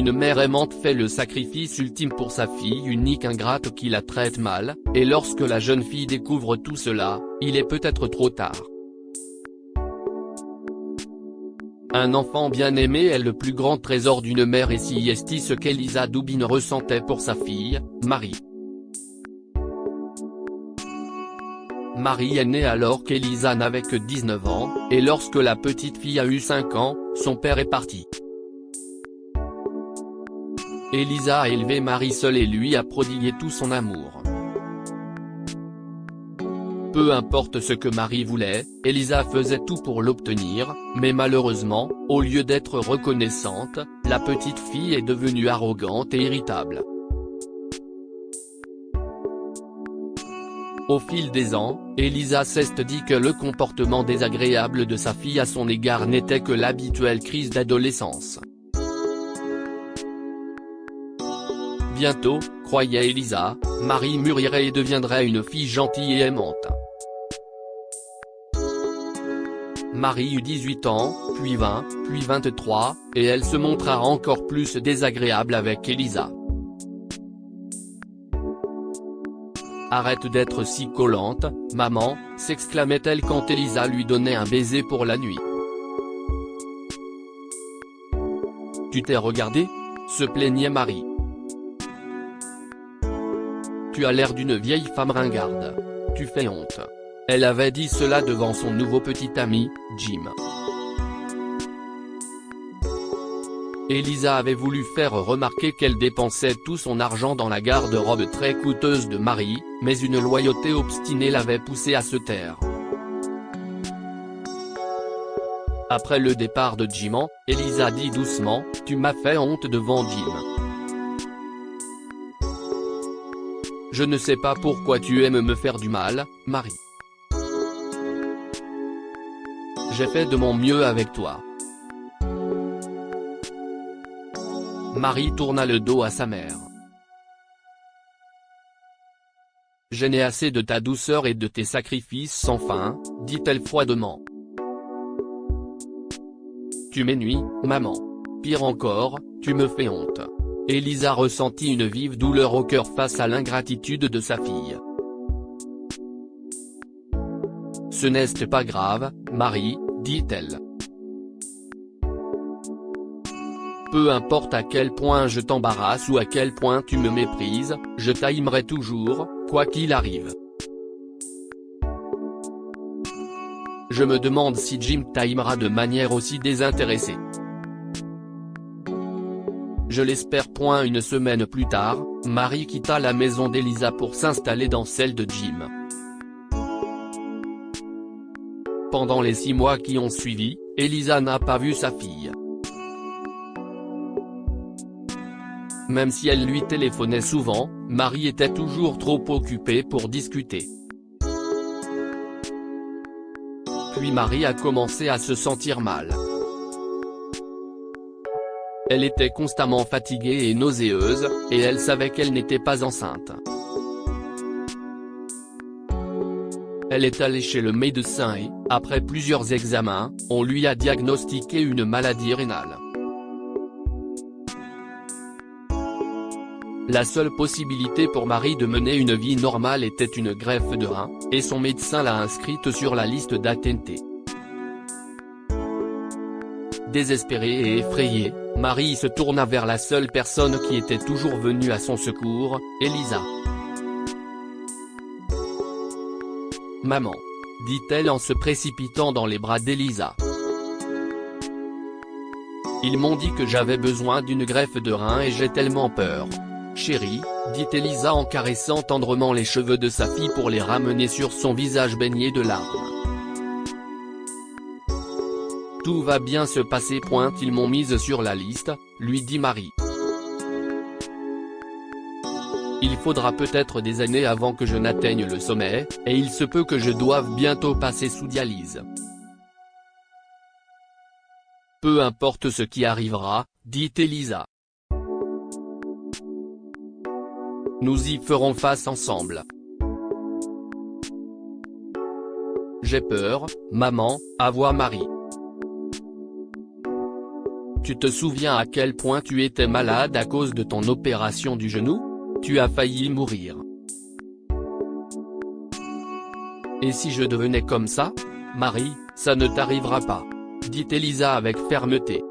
Une mère aimante fait le sacrifice ultime pour sa fille unique ingrate qui la traite mal, et lorsque la jeune fille découvre tout cela, il est peut-être trop tard. Un enfant bien aimé est le plus grand trésor d'une mère et si est ce qu'Elisa Dubin ressentait pour sa fille, Marie. Marie est née alors qu'Elisa n'avait que 19 ans, et lorsque la petite fille a eu 5 ans, son père est parti. Elisa a élevé Marie seule et lui a prodigué tout son amour. Peu importe ce que Marie voulait, Elisa faisait tout pour l'obtenir, mais malheureusement, au lieu d'être reconnaissante, la petite fille est devenue arrogante et irritable. Au fil des ans, Elisa s'est dit que le comportement désagréable de sa fille à son égard n'était que l'habituelle crise d'adolescence. Bientôt, croyait Elisa, Marie mûrirait et deviendrait une fille gentille et aimante. Marie eut 18 ans, puis 20, puis 23, et elle se montra encore plus désagréable avec Elisa. « Arrête d'être si collante, maman », s'exclamait-elle quand Elisa lui donnait un baiser pour la nuit. « Tu t'es regardée ?» se plaignait Marie. « Tu as l'air d'une vieille femme ringarde. Tu fais honte. » Elle avait dit cela devant son nouveau petit ami, Jim. Elisa avait voulu faire remarquer qu'elle dépensait tout son argent dans la garde-robe très coûteuse de Marie, mais une loyauté obstinée l'avait poussée à se taire. Après le départ de Jim, Elisa dit doucement, « Tu m'as fait honte devant Jim. Je ne sais pas pourquoi tu aimes me faire du mal, Marie. J'ai fait de mon mieux avec toi. » Marie tourna le dos à sa mère. « Je n'ai assez de ta douceur et de tes sacrifices sans fin, » dit-elle froidement. « Tu m'ennuies, maman. Pire encore, tu me fais honte. » Elisa ressentit une vive douleur au cœur face à l'ingratitude de sa fille. « Ce n'est pas grave, Marie, » dit-elle. « Peu importe à quel point je t'embarrasse ou à quel point tu me méprises, je t'aimerai toujours, quoi qu'il arrive. Je me demande si Jim t'aimera de manière aussi désintéressée. » Je l'espère. Une semaine plus tard, Marie quitta la maison d'Elisa pour s'installer dans celle de Jim. Pendant les 6 mois qui ont suivi, Elisa n'a pas vu sa fille. Même si elle lui téléphonait souvent, Marie était toujours trop occupée pour discuter. Puis Marie a commencé à se sentir mal. Elle était constamment fatiguée et nauséeuse, et elle savait qu'elle n'était pas enceinte. Elle est allée chez le médecin et, après plusieurs examens, on lui a diagnostiqué une maladie rénale. La seule possibilité pour Marie de mener une vie normale était une greffe de rein, et son médecin l'a inscrite sur la liste d'atteintes. Désespérée et effrayée, Marie se tourna vers la seule personne qui était toujours venue à son secours, Elisa. « Maman », dit-elle en se précipitant dans les bras d'Elisa. « Ils m'ont dit que j'avais besoin d'une greffe de rein et j'ai tellement peur. » « Chérie, » dit Elisa en caressant tendrement les cheveux de sa fille pour les ramener sur son visage baigné de larmes. « Tout va bien se passer. Ils m'ont mise sur la liste, » lui dit Marie. « Il faudra peut-être des années avant que je n'atteigne le sommet, et il se peut que je doive bientôt passer sous dialyse. » « Peu importe ce qui arrivera, » dit Elisa. « Nous y ferons face ensemble. »« J'ai peur, maman, avoua Marie. » « Tu te souviens à quel point tu étais malade à cause de ton opération du genou? Tu as failli mourir. Et si je devenais comme ça? Marie, ça ne t'arrivera pas, dit Elisa avec fermeté.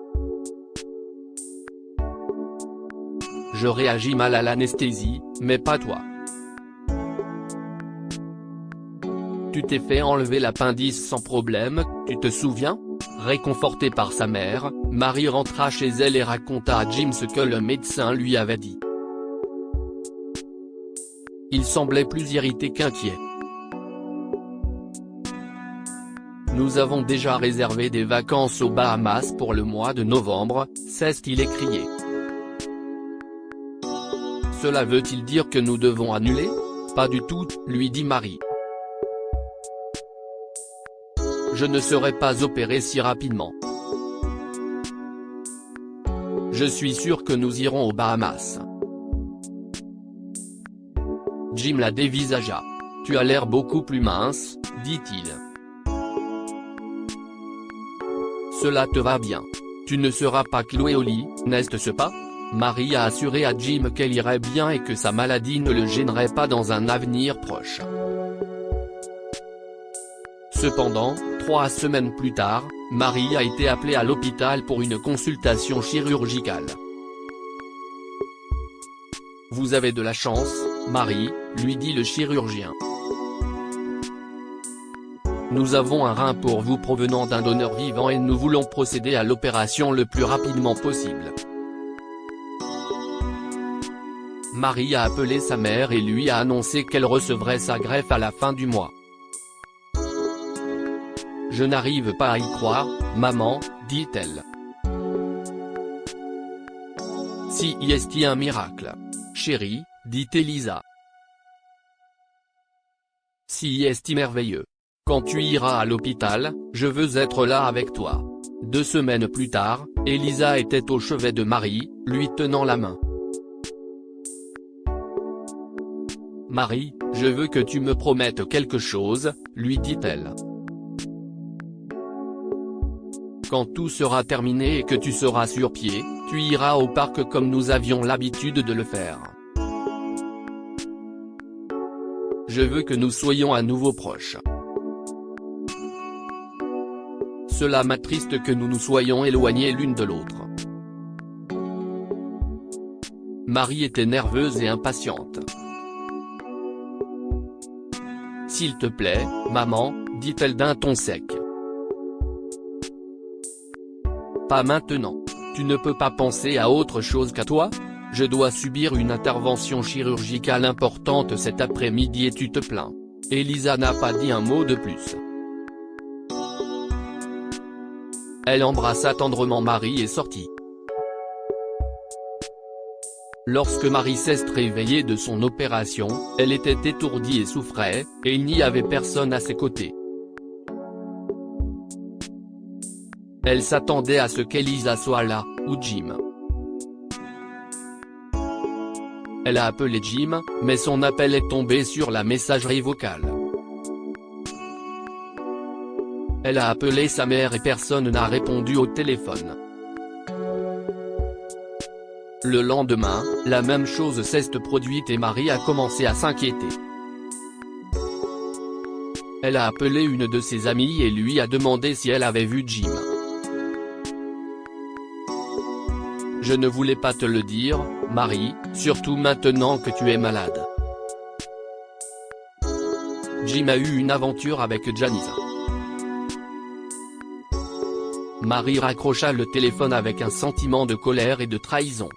Je réagis mal à l'anesthésie, mais pas toi. Tu t'es fait enlever l'appendice sans problème, tu te souviens? Réconfortée par sa mère, Marie rentra chez elle et raconta à Jim ce que le médecin lui avait dit. Il semblait plus irrité qu'inquiet. Nous avons déjà réservé des vacances aux Bahamas pour le mois de novembre, s'est-il écrié. Cela veut-il dire que nous devons annuler? Pas du tout, lui dit Marie. Je ne serai pas opéré si rapidement. Je suis sûr que nous irons aux Bahamas. Jim la dévisagea. Tu as l'air beaucoup plus mince, dit-il. Cela te va bien. Tu ne seras pas cloué au lit, n'est-ce pas? Marie a assuré à Jim qu'elle irait bien et que sa maladie ne le gênerait pas dans un avenir proche. Cependant, 3 semaines plus tard, Marie a été appelée à l'hôpital pour une consultation chirurgicale. Vous avez de la chance, Marie, lui dit le chirurgien. Nous avons un rein pour vous provenant d'un donneur vivant et nous voulons procéder à l'opération le plus rapidement possible. Marie a appelé sa mère et lui a annoncé qu'elle recevrait sa greffe à la fin du mois. Je n'arrive pas à y croire, maman, dit-elle. Si est un miracle. Chérie, dit Elisa. Si est merveilleux. Quand tu iras à l'hôpital, je veux être là avec toi. 2 semaines plus tard, Elisa était au chevet de Marie, lui tenant la main. Marie, je veux que tu me promettes quelque chose, lui dit-elle. Quand tout sera terminé et que tu seras sur pied, tu iras au parc comme nous avions l'habitude de le faire. Je veux que nous soyons à nouveau proches. Cela m'attriste que nous nous soyons éloignés l'une de l'autre. Marie était nerveuse et impatiente. S'il te plaît, maman, dit-elle d'un ton sec. Pas maintenant. Tu ne peux pas penser à autre chose qu'à toi? Je dois subir une intervention chirurgicale importante cet après-midi et tu te plains. Elisa n'a pas dit un mot de plus. Elle embrassa tendrement Marie et sortit. Lorsque Marie s'est réveillée de son opération, elle était étourdie et souffrait, et il n'y avait personne à ses côtés. Elle s'attendait à ce qu'Elisa soit là, ou Jim. Elle a appelé Jim, mais son appel est tombé sur la messagerie vocale. Elle a appelé sa mère et personne n'a répondu au téléphone. Le lendemain, la même chose s'est produite et Marie a commencé à s'inquiéter. Elle a appelé une de ses amies et lui a demandé si elle avait vu Jim. Je ne voulais pas te le dire, Marie, surtout maintenant que tu es malade. Jim a eu une aventure avec Janice. Marie raccrocha le téléphone avec un sentiment de colère et de trahison.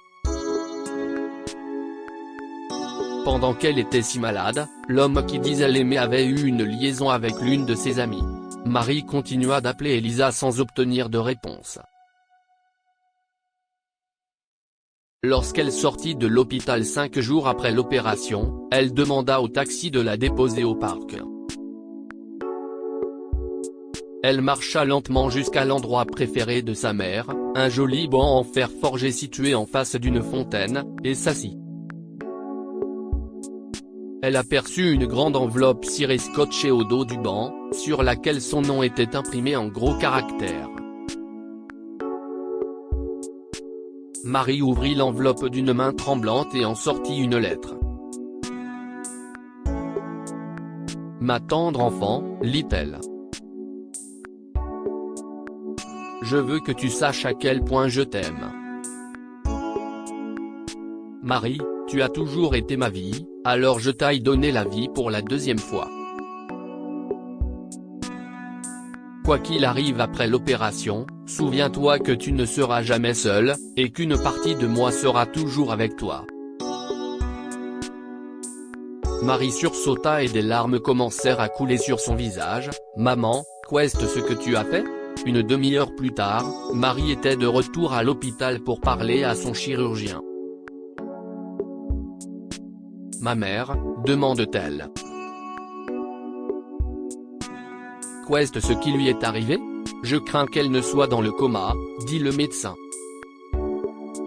Pendant qu'elle était si malade, l'homme qui disait l'aimer avait eu une liaison avec l'une de ses amies. Marie continua d'appeler Elisa sans obtenir de réponse. Lorsqu'elle sortit de l'hôpital 5 jours après l'opération, elle demanda au taxi de la déposer au parc. Elle marcha lentement jusqu'à l'endroit préféré de sa mère, un joli banc en fer forgé situé en face d'une fontaine, et s'assit. Elle aperçut une grande enveloppe cirée scotchée au dos du banc, sur laquelle son nom était imprimé en gros caractères. Marie ouvrit l'enveloppe d'une main tremblante et en sortit une lettre. « Ma tendre enfant », lit-elle. « Je veux que tu saches à quel point je t'aime. Marie, tu as toujours été ma vie, alors je t'aille donner la vie pour la deuxième fois. Quoi qu'il arrive après l'opération, souviens-toi que tu ne seras jamais seul, et qu'une partie de moi sera toujours avec toi. » Marie sursauta et des larmes commencèrent à couler sur son visage. « Maman, qu'est-ce que tu as fait ?» Une demi-heure plus tard, Marie était de retour à l'hôpital pour parler à son chirurgien. « Ma mère ?» demande-t-elle. « Qu'est-ce qui lui est arrivé ? Je crains qu'elle ne soit dans le coma », dit le médecin.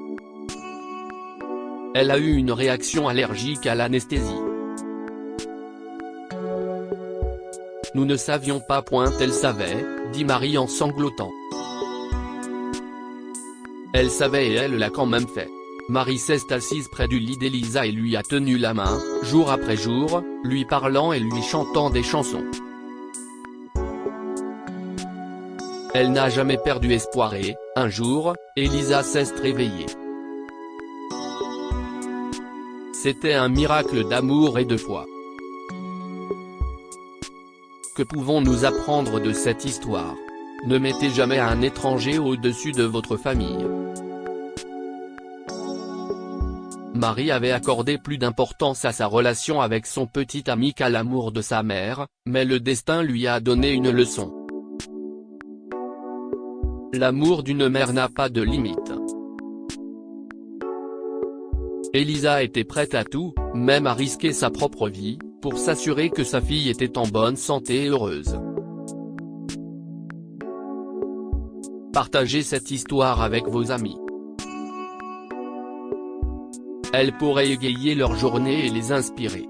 « Elle a eu une réaction allergique à l'anesthésie. » Nous ne savions pas point elle savait, dit Marie en sanglotant. Elle savait et elle l'a quand même fait. Marie s'est assise près du lit d'Elisa et lui a tenu la main, jour après jour, lui parlant et lui chantant des chansons. Elle n'a jamais perdu espoir et, un jour, Elisa s'est réveillée. C'était un miracle d'amour et de foi. Que pouvons-nous apprendre de cette histoire ? Ne mettez jamais un étranger au-dessus de votre famille. Marie avait accordé plus d'importance à sa relation avec son petit ami qu'à l'amour de sa mère, mais le destin lui a donné une leçon. L'amour d'une mère n'a pas de limite. Elisa était prête à tout, même à risquer sa propre vie, pour s'assurer que sa fille était en bonne santé et heureuse. Partagez cette histoire avec vos amis. Elle pourrait égayer leur journée et les inspirer.